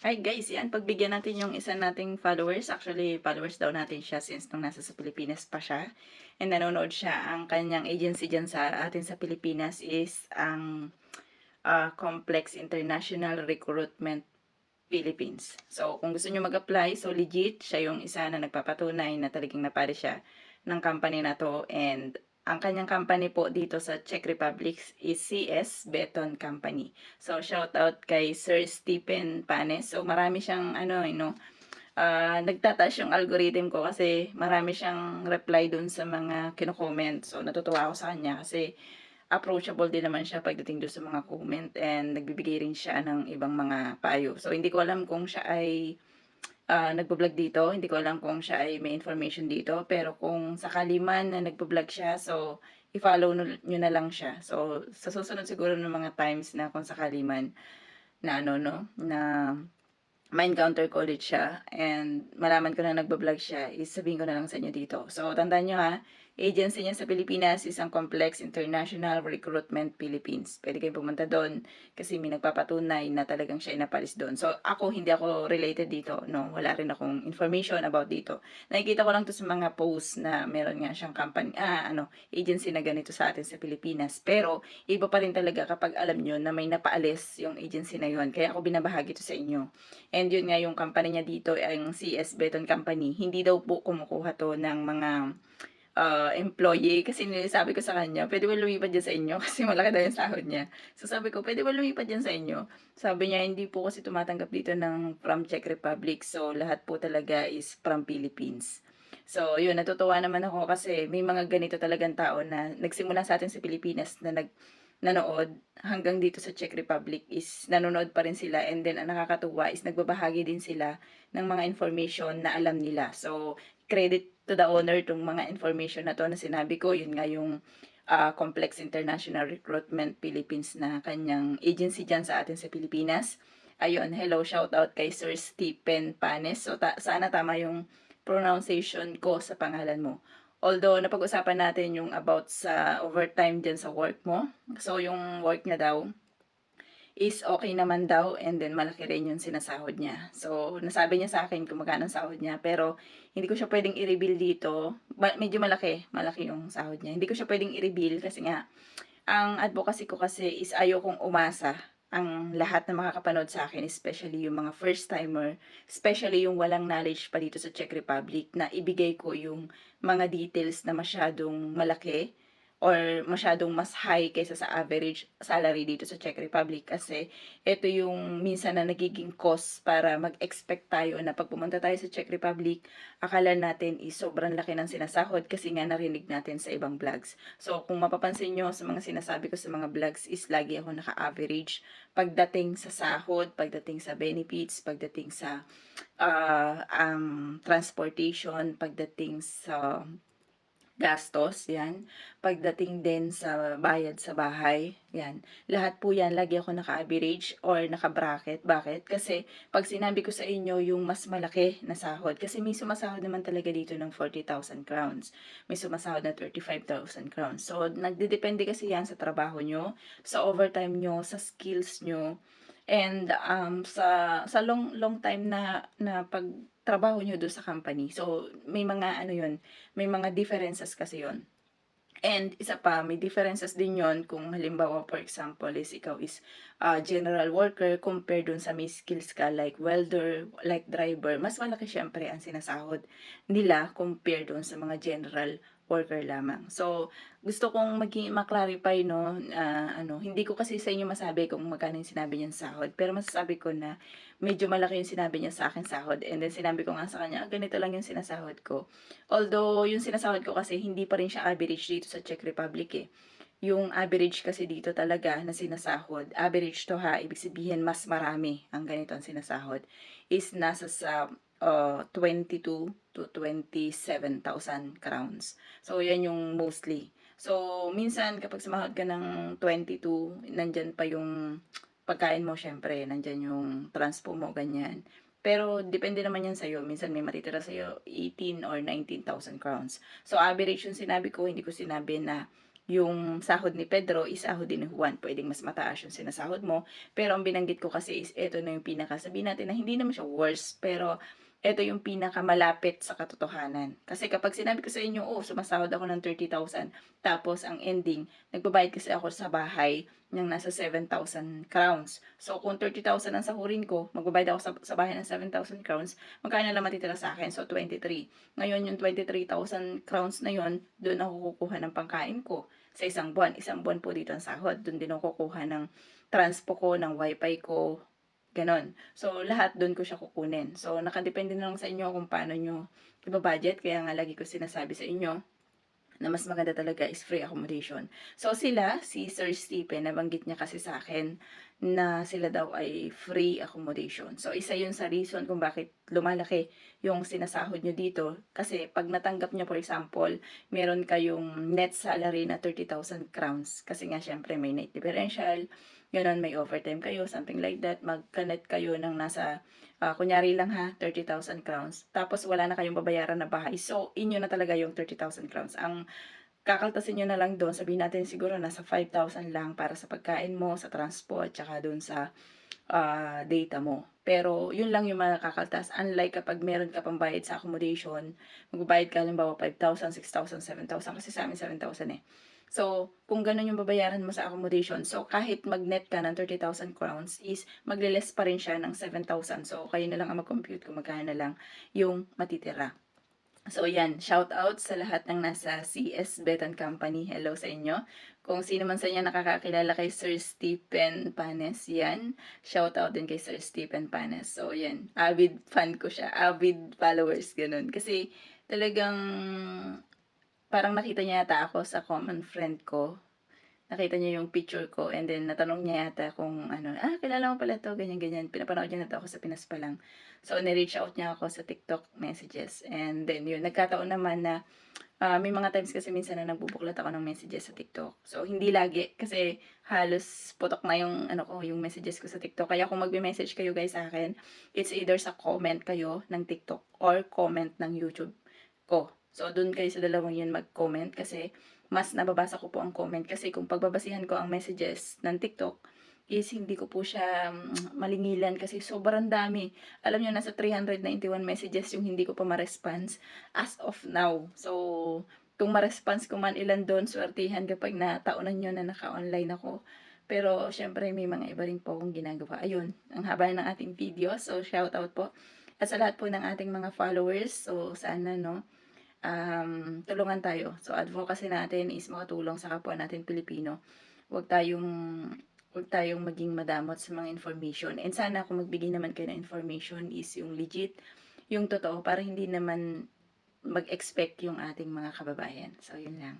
Hi guys, yan, pagbigyan natin yung isa nating followers. Actually, followers daw natin siya since nung nasa sa Pilipinas pa siya. And nanonood siya. Ang kanyang agency dyan sa atin sa Pilipinas is ang Complex International Recruitment Philippines. So, kung gusto nyo mag-apply, so legit, siya yung isa na nagpapatunay na talagang napari siya ng company na to. And ang kanyang company po dito sa Czech Republic is CS Beton Company. So, shout out kay Sir Stephen Panes. So, marami siyang, nagtataas yung algorithm ko kasi marami siyang reply dun sa mga kino-comment. So, natutuwa ako sa kanya kasi approachable din naman siya pagdating doon sa mga comment and nagbibigay rin siya ng ibang mga payo. So, hindi ko alam kung siya ay nagbo-vlog dito. Hindi ko alam kung siya ay may information dito. Pero kung sakali man na nagbo-vlog siya, so, i-follow nyo na lang siya. So, sa susunod siguro ng mga times na kung sakali man na na ma-encounter ko ulit siya and malaman ko na nagbablog siya, isabihin ko na lang sa inyo dito. So, tandaan nyo ha, agency niya sa Pilipinas is ang Complex International Recruitment Philippines. Pwede kayong pumunta doon kasi may nagpapatunay na talagang siya inapalis doon. So, hindi ako related dito. No, wala rin akong information about dito. Nakikita ko lang to sa mga posts na meron nga siyang company, agency na ganito sa atin sa Pilipinas. Pero, iba pa rin talaga kapag alam nyo na may napaalis yung agency na yon. Kaya ako binabahagi to sa inyo. And yun nga yung company niya dito, ang CS Beton Company, hindi daw po kumukuha to ng mga employee. Kasi sabi ko sa kanya, pwede ba lumipat dyan sa inyo? Kasi malaki daw yung sahod niya. So sabi ko, pwede ba lumipat dyan sa inyo? Sabi niya, hindi po kasi tumatanggap dito ng from Czech Republic. So lahat po talaga is from Philippines. So, yun, natutuwa naman ako kasi may mga ganito talagang tao na nagsimula sa atin sa Pilipinas na nanood hanggang dito sa Czech Republic is nanonood pa rin sila, and then ang nakakatuwa is nagbabahagi din sila ng mga information na alam nila. So, credit to the owner tong mga information na to na sinabi ko. Yun nga yung Complex International Recruitment Philippines na kanyang agency dyan sa atin sa Pilipinas. Ayun, hello, shout out kay Sir Stephen Panes. So, sana tama yung pronunciation ko sa pangalan mo. Although, napag-usapan natin yung about sa overtime dyan sa work mo. So, yung work niya daw is okay naman daw, and then malaki rin yung sinasahod niya. So, nasabi niya sa akin kung magkano ang sahod niya, pero hindi ko siya pwedeng i-reveal dito. Medyo malaki yung sahod niya. Hindi ko siya pwedeng i-reveal kasi nga, ang advocacy ko kasi is ayokong umasa ang lahat na makakapanood sa akin, especially yung mga first timer, especially yung walang knowledge pa dito sa Czech Republic, na ibigay ko yung mga details na masyadong malaki or masyadong mas high kaysa sa average salary dito sa Czech Republic, kasi ito yung minsan na nagiging cost para mag-expect tayo na pag pumunta tayo sa Czech Republic, akala natin is sobrang laki ng sinasahod kasi nga narinig natin sa ibang vlogs. So, kung mapapansin nyo sa mga sinasabi ko sa mga vlogs is lagi ako naka-average pagdating sa sahod, pagdating sa benefits, pagdating sa transportation, pagdating sa gastos, yan. Pagdating din sa bayad sa bahay, yan. Lahat po yan, lagi ako naka-average or naka-bracket. Bakit? Kasi pag sinabi ko sa inyo yung mas malaki na sahod, kasi may sumasahod naman talaga dito ng 40,000 crowns. May sumasahod na 35,000 crowns. So, nagdedepende kasi yan sa trabaho nyo, sa overtime nyo, sa skills nyo, and sa long time na pagtrabaho nyo do sa company. So, may mga may mga differences kasi yon. And isa pa, may differences din yon kung halimbawa, for example, is ikaw is general worker compared dun sa may skills ka like welder, like driver. Mas malaki syempre ang sinasahod nila compared dun sa mga general worker lamang. So, gusto kong ma-clarify, no, hindi ko kasi sa inyo masabi kung magkano yung sinabi niyang sahod, pero masasabi ko na medyo malaki yung sinabi niya sa akin sahod, and then sinabi ko nga sa kanya, ganito lang yung sinasahod ko. Although, yung sinasahod ko kasi hindi pa rin siya average dito sa Czech Republic eh. Yung average kasi dito talaga na sinasahod, average to ha, ibig sabihin mas marami ang ganito ang sinasahod, is nasa sa 22 to 27,000 crowns. So, yan yung mostly. So, minsan kapag sumahod ka ng 22, nandyan pa yung pagkain mo, syempre, nandyan yung transpo mo, ganyan. Pero, depende naman yan sa'yo. Minsan may matitira sa'yo 18 or 19,000 crowns. So, average yung sinabi ko, hindi ko sinabi na yung sahod ni Pedro isahod din ni Juan. Pwedeng mas mataas yung sinasahod mo. Pero ang binanggit ko kasi is eto na yung pinaka, sabihin natin na hindi naman siya worst, pero eto yung pinakamalapit sa katotohanan. Kasi kapag sinabi ko sa inyo, oh, sumasahod ako ng 30,000, tapos ang ending, nagbabayad kasi ako sa bahay ng nasa 7,000 crowns. So, kung 30,000 ang sahurin ko, magbabayad ako sa bahay ng 7,000 crowns, magkano lang matitira sa akin? So, 23. Ngayon, yung 23,000 crowns na yon, doon ako kukuha ng pangkain ko sa isang buwan. Isang buwan po dito ang sahod. Doon din ako kukuha ng transpo ko, ng wifi ko, ganon. So, lahat doon ko siya kukunin. So, nakadepende na lang sa inyo kung paano nyo i-budget. Kaya nga lagi ko sinasabi sa inyo na mas maganda talaga is free accommodation. So, si Sir Stephen, nabanggit niya kasi sa akin na sila daw ay free accommodation. So, isa yun sa reason kung bakit lumalaki yung sinasahod nyo dito. Kasi pag natanggap nyo, for example, meron kayong net salary na 30,000 crowns. Kasi nga, syempre, may night differential, ganun, may overtime kayo, something like that. Mag-connect kayo ng nasa, kunyari lang ha, 30,000 crowns. Tapos, wala na kayong babayaran na bahay. So, inyo na talaga yung 30,000 crowns. Ang kakaltasin nyo na lang doon, sabihin natin siguro nasa 5,000 lang para sa pagkain mo, sa transport, tsaka doon sa data mo. Pero, yun lang yung makakakaltas. Unlike kapag meron ka pang bayad sa accommodation, magbabayad ka halimbawa 5,000, 6,000, 7,000, kasi sa amin 7,000 eh. So, kung ganun yung babayaran mo sa accommodation, so kahit mag-net ka ng 30,000 crowns is magle-less pa rin siya ng 7,000. So, kayo na lang ang mag-compute kung magkano na lang yung matitira. So, yan. Shout out sa lahat ng nasa CS Beton Company. Hello sa inyo. Kung sino man sa inyo nakakakilala kay Sir Stephen Panes, yan. Shout out din kay Sir Stephen Panes. So, yan. Avid fan ko siya. Avid followers, ganun. Kasi, talagang, parang nakita niya yata ako sa common friend ko. Nakita niya yung picture ko and then natanong niya yata kung ano, kilala mo pala to, ganyan-ganyan. Pinapanood niya na to ako sa Pinas pa lang. So, ni-reach out niya ako sa TikTok messages. And then, yun, nagkataon naman na may mga times kasi minsan na nagbubuklat ako ng messages sa TikTok. So, hindi lagi kasi halos putok na yung, yung messages ko sa TikTok. Kaya kung magbe-message kayo guys sa akin, it's either sa comment kayo ng TikTok or comment ng YouTube ko. So, dun kayo sa dalawang yun mag-comment kasi mas nababasa ko po ang comment. Kasi kung pagbabasihan ko ang messages ng TikTok, is hindi ko po siya malingilan kasi sobrang dami. Alam nyo, nasa 391 messages yung hindi ko pa ma-response as of now. So, kung ma-response ko man ilan doon, swertihan kapag nataunan nyo na naka-online ako. Pero, syempre, may mga iba rin po akong ginagawa. Ayun, ang haba ng ating video. So, shout out po. At sa lahat po ng ating mga followers, so sana, no, tulungan tayo. So, advocacy natin is makatulong sa kapwa natin Pilipino. Huwag tayong maging madamot sa mga information. And sana kung magbigay naman kayo ng information is yung legit, yung totoo, para hindi naman mag-expect yung ating mga kababayan. So, yun lang.